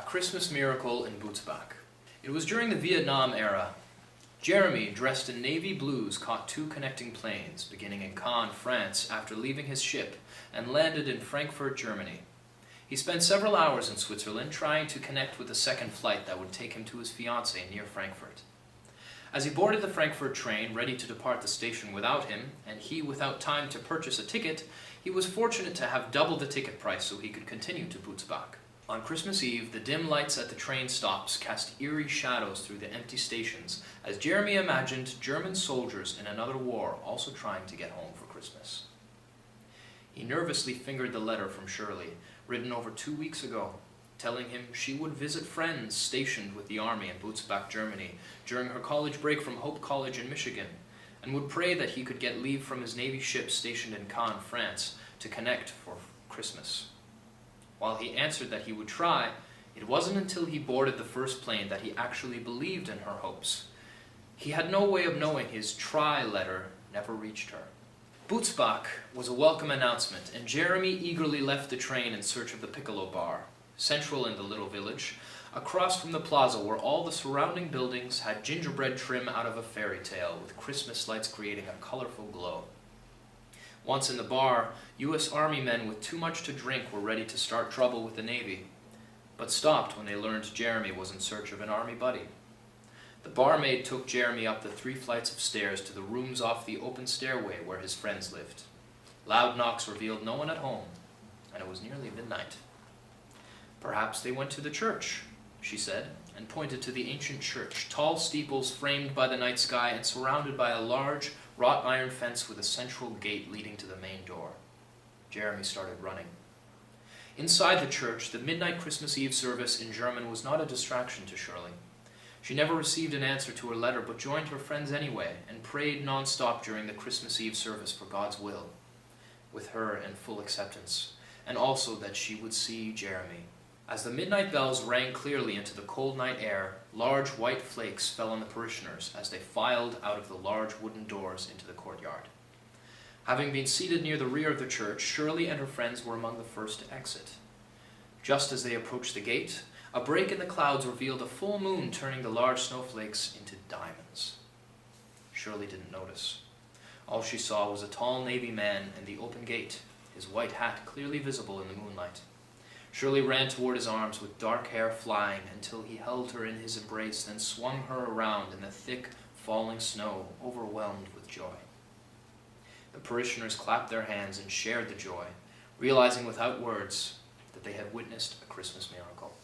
A Christmas Miracle in Butzbach. It was during the Vietnam era. Jeremy, dressed in navy blues, caught two connecting planes, beginning in Cannes, France, after leaving his ship, and landed in Frankfurt, Germany. He spent several hours in Switzerland trying to connect with a second flight that would take him to his fiancée near Frankfurt. As he boarded the Frankfurt train, ready to depart the station without him, and he without time to purchase a ticket, he was fortunate to have double the ticket price so he could continue to Butzbach. On Christmas Eve, the dim lights at the train stops cast eerie shadows through the empty stations as Jeremy imagined German soldiers in another war also trying to get home for Christmas. He nervously fingered the letter from Shirley, written over 2 weeks ago, telling him she would visit friends stationed with the army in Butzbach, Germany, during her college break from Hope College in Michigan, and would pray that he could get leave from his Navy ship stationed in Cannes, France, to connect for Christmas. While he answered that he would try, it wasn't until he boarded the first plane that he actually believed in her hopes. He had no way of knowing his try letter never reached her. Butzbach was a welcome announcement, and Jeremy eagerly left the train in search of the Piccolo Bar, central in the little village, across from the plaza where all the surrounding buildings had gingerbread trim out of a fairy tale, with Christmas lights creating a colorful glow. Once in the bar, U.S. Army men with too much to drink were ready to start trouble with the Navy, but stopped when they learned Jeremy was in search of an Army buddy. The barmaid took Jeremy up the 3 flights of stairs to the rooms off the open stairway where his friends lived. Loud knocks revealed no one at home, and it was nearly midnight. "Perhaps they went to the church," she said, and pointed to the ancient church, tall steeples framed by the night sky and surrounded by a large, wrought iron fence with a central gate leading to the main door. Jeremy started running. Inside the church, the midnight Christmas Eve service in German was not a distraction to Shirley. She never received an answer to her letter, but joined her friends anyway, and prayed non-stop during the Christmas Eve service for God's will, with her in full acceptance, and also that she would see Jeremy. As the midnight bells rang clearly into the cold night air, large white flakes fell on the parishioners as they filed out of the large wooden doors into the courtyard. Having been seated near the rear of the church, Shirley and her friends were among the first to exit. Just as they approached the gate, a break in the clouds revealed a full moon turning the large snowflakes into diamonds. Shirley didn't notice. All she saw was a tall Navy man in the open gate, his white hat clearly visible in the moonlight. Shirley ran toward his arms with dark hair flying until he held her in his embrace, then swung her around in the thick, falling snow, overwhelmed with joy. The parishioners clapped their hands and shared the joy, realizing without words that they had witnessed a Christmas miracle.